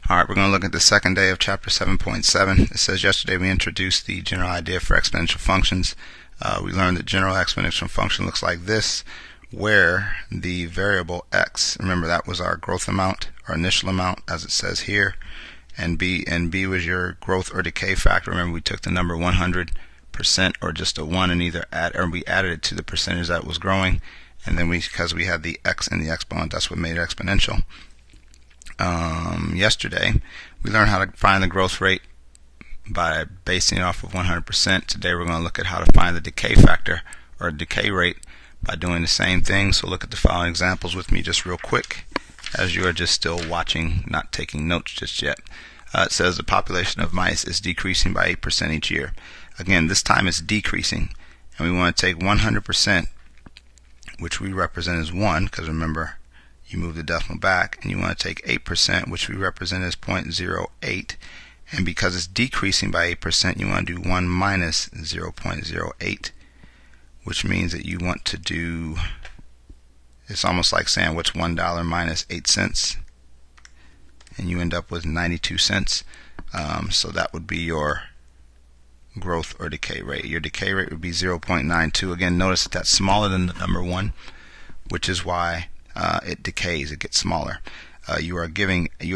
Alright, we're going to look at the second day of chapter 7.7. It says yesterday we introduced the general idea for exponential functions. We learned that general exponential function looks like this, where the variable x, remember that was our growth amount, our initial amount as it says here, and b was your growth or decay factor. Remember we took the number 100% or just a 1 and either we added it to the percentage that was growing, and then because we had the x in the exponent, that's what made it exponential. Yesterday we learned how to find the growth rate by basing it off of 100%. Today we're going to look at how to find the decay factor or decay rate by doing the same thing. So look at the following examples with me just real quick as you are just still watching, not taking notes just yet. It says the population of mice is decreasing by 8% each year. Again, this time it's decreasing, and we want to take 100%, which we represent as 1, because remember you move the decimal back, and you want to take 8%, which we represent as 0.08, and because it's decreasing by 8%, you want to do 1 minus 0.08, which means that you want to do, it's almost like saying what's $1 minus 8 cents, and you end up with 92 cents. So that would be your growth or decay rate. Your decay rate would be 0.92. Again, notice that that's smaller than the number 1, which is why it decays, it gets smaller. You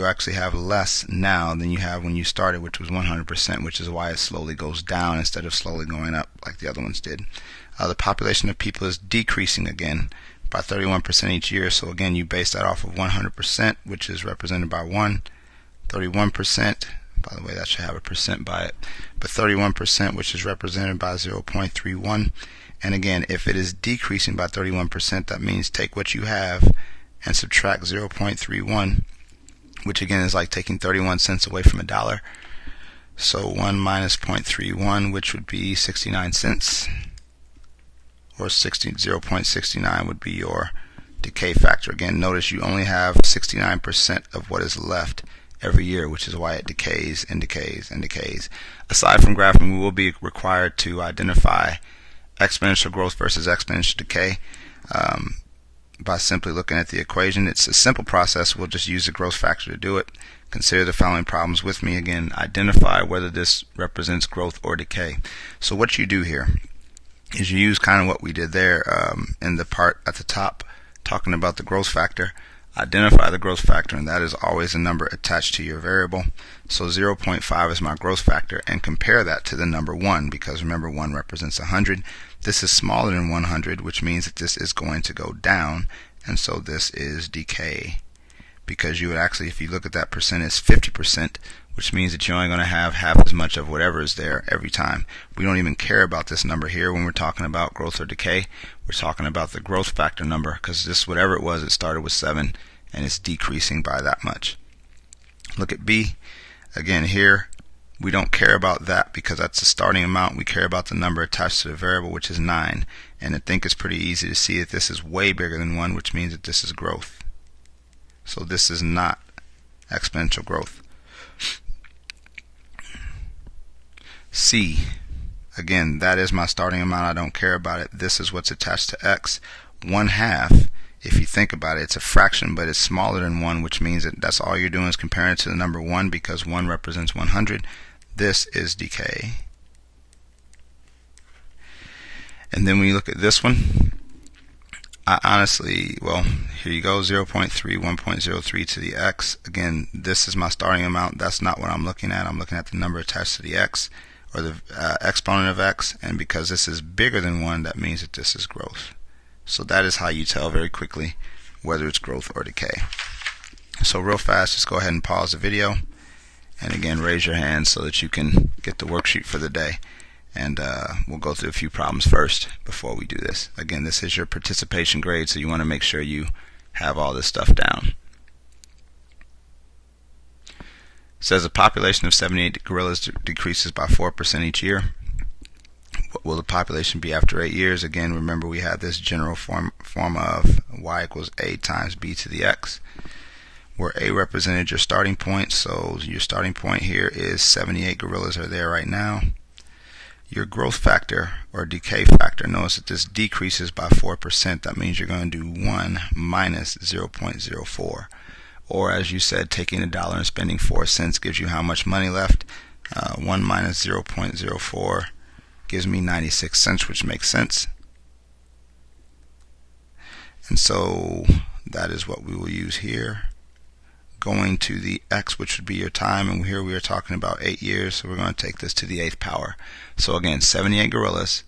actually have less now than you have when you started, which was 100%, which is why it slowly goes down instead of slowly going up like the other ones did. The population of people is decreasing again by 31% each year. So again, you base that off of 100%, which is represented by 1, 31%. By the way, that should have a percent by it, but 31%, which is represented by 0.31. And again, if it is decreasing by 31%, that means take what you have and subtract 0.31, which again is like taking 31 cents away from $1. So 1 minus 0.31, which would be 69 cents, or 0.69 would be your decay factor. Again, notice you only have 69% of what is left every year, which is why it decays and decays and decays. Aside from graphing, we will be required to identify exponential growth versus exponential decay by simply looking at the equation. It's a simple process. We'll just use the growth factor to do it. Consider the following problems with me. Again, identify whether this represents growth or decay. So what you do here is you use kind of what we did there in the part at the top talking about the growth factor. Identify the growth factor, and that is always a number attached to your variable. So 0.5 is my growth factor, and compare that to the number 1, because remember 1 represents 100. This is smaller than 100, which means that this is going to go down, and so this is decay. Because you would actually, if you look at that percent, it's 50%, which means that you're only going to have half as much of whatever is there every time. We don't even care about this number here when we're talking about growth or decay. We're talking about the growth factor number, because this, whatever it was, it started with 7 and it's decreasing by that much. Look at B. Again, here we don't care about that because that's the starting amount. We care about the number attached to the variable, which is 9. And I think it's pretty easy to see that this is way bigger than 1, which means that this is growth. So this is not exponential growth. C. Again, that is my starting amount. I don't care about it. This is what's attached to x. 1/2, if you think about it, it's a fraction, but it's smaller than 1, which means that that's all you're doing is comparing it to the number 1, because 1 represents 100. This is decay. And then when you look at this one, I honestly, well, here you go, 0.3, 1.03 to the x. Again, this is my starting amount. That's not what I'm looking at. I'm looking at the number attached to the x, or the exponent of x, and because this is bigger than 1, that means that this is growth. So that is how you tell very quickly whether it's growth or decay. So real fast, just go ahead and pause the video, and again raise your hand so that you can get the worksheet for the day. And we'll go through a few problems first before we do this. Again, this is your participation grade, so you want to make sure you have all this stuff down. It says a population of 78 gorillas decreases by 4% each year. What will the population be after 8 years? Again, remember we have this general form of y equals a times b to the x, where a represented your starting point. So your starting point here is 78 gorillas are there right now. Your growth factor or decay factor, notice that this decreases by 4%. That means you're going to do 1 minus 0.04. Or as you said, taking $1 and spending 4 cents gives you how much money left? 1 minus 0.04 gives me 96 cents, which makes sense. And so that is what we will use here. Going to the x, which would be your time, and here we are talking about 8 years, so we're going to take this to the 8th power. So again, 78 gorillas,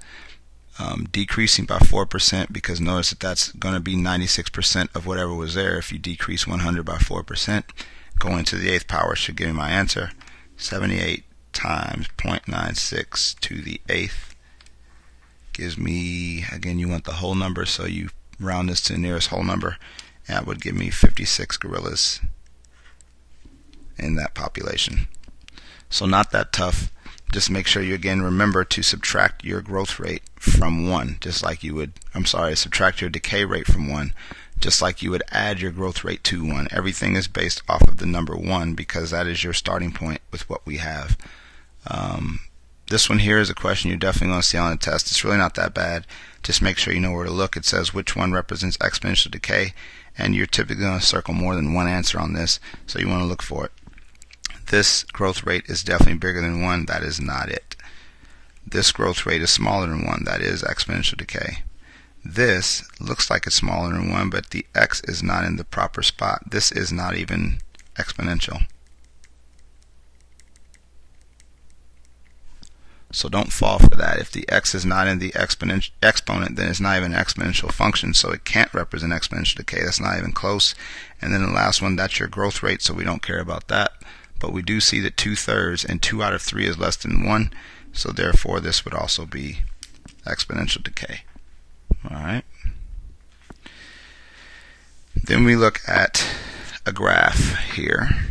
decreasing by 4%, because notice that that's going to be 96% of whatever was there. If you decrease 100 by 4%, going to the 8th power should give me my answer. 78 times 0.96 to the 8th gives me, again, you want the whole number, so you round this to the nearest whole number, and that would give me 56 gorillas in that population. So not that tough. Just make sure you again remember to subtract your growth rate from 1, just like you would, subtract your decay rate from 1, just like you would add your growth rate to 1. Everything is based off of the number 1 because that is your starting point with what we have. This one here is a question you're definitely going to see on the test. It's really not that bad. Just make sure you know where to look. It says which one represents exponential decay, and you're typically going to circle more than one answer on this, so you want to look for it. This growth rate is definitely bigger than 1. That is not it. This growth rate is smaller than 1. That is exponential decay. This looks like it's smaller than 1, but the x is not in the proper spot. This is not even exponential. So don't fall for that. If the x is not in the exponent, then it's not even an exponential function, so it can't represent exponential decay. That's not even close. And then the last one, that's your growth rate, so we don't care about that. But we do see that 2/3 and 2 out of 3 is less than 1, so therefore this would also be exponential decay. Alright. Then we look at a graph here.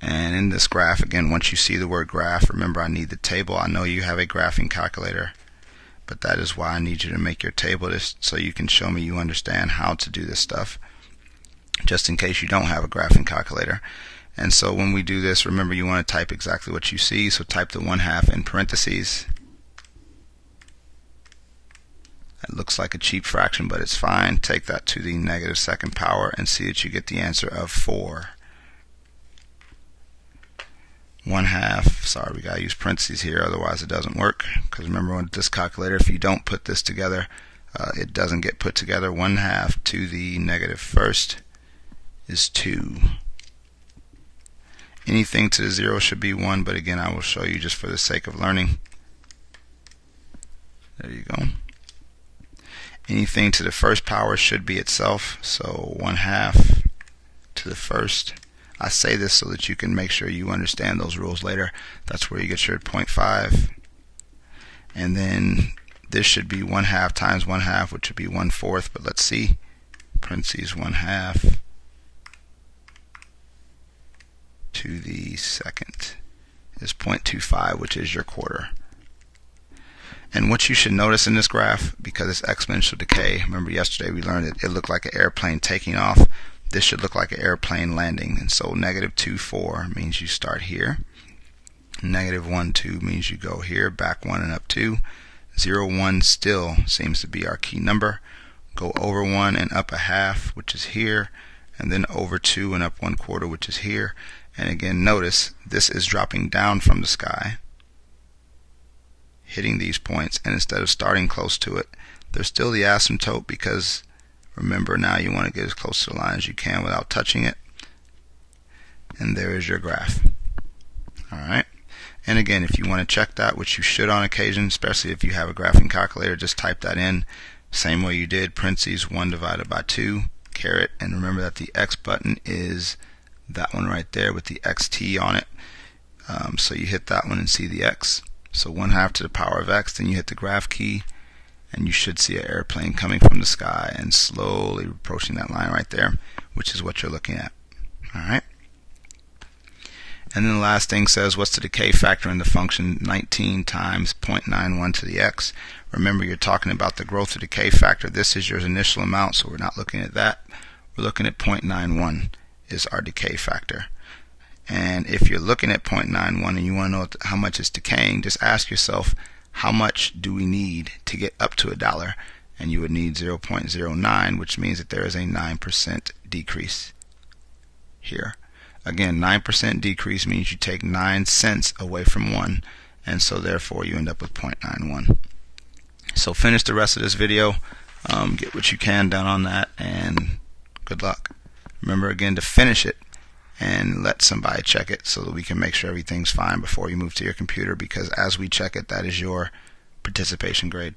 And in this graph, again, once you see the word graph, remember I need the table. I know you have a graphing calculator, but that is why I need you to make your table so you can show me you understand how to do this stuff, just in case you don't have a graphing calculator. And so when we do this, remember you want to type exactly what you see, so type the 1/2 in parentheses. It looks like a cheap fraction, but it's fine. Take that to the -2nd power and see that you get the answer of 4. 1/2, sorry, we gotta use parentheses here, otherwise it doesn't work, because remember with this calculator, if you don't put this together, it doesn't get put together. 1/2 to the -1st is 2. Anything to the 0 should be 1, but again I will show you just for the sake of learning. There you go. Anything to the 1st power should be itself, so 1/2 to the 1st. I say this so that you can make sure you understand those rules later. That's where you get your 0.5. And then this should be 1/2 times 1/2, which would be 1/4, but let's see. Parentheses 1/2 to the 2nd is 0.25, which is your quarter. And what you should notice in this graph, because it's exponential decay, remember yesterday we learned it looked like an airplane taking off. This should look like an airplane landing. And so -2, 4 means you start here. -1, 2 means you go here, back 1 and up 2. 0, 1 still seems to be our key number. Go over 1 and up 1/2, which is here, and then over 2 and up 1/4, which is here. And again, notice this is dropping down from the sky, hitting these points, and instead of starting close to it, there's still the asymptote, because remember now you want to get as close to the line as you can without touching it. And there is your graph. Alright. And again, if you want to check that, which you should on occasion, especially if you have a graphing calculator, just type that in. Same way you did, parentheses 1 divided by 2, caret, and remember that the X button is that one right there with the XT on it. So you hit that one and see the X. So 1/2 to the power of X, then you hit the graph key, and you should see an airplane coming from the sky and slowly approaching that line right there, which is what you're looking at. Alright. And then the last thing says, what's the decay factor in the function 19 times 0.91 to the x? Remember, you're talking about the growth or decay factor. This is your initial amount, so we're not looking at that. We're looking at 0.91 is our decay factor. And if you're looking at 0.91 and you want to know how much it's decaying, just ask yourself, how much do we need to get up to $1? And you would need 0.09, which means that there is a 9% decrease here. Again, 9% decrease means you take 9 cents away from 1, and so therefore you end up with 0.91. So finish the rest of this video, get what you can done on that, and good luck. Remember again to finish it and let somebody check it so that we can make sure everything's fine before you move to your computer, because as we check it, that is your participation grade.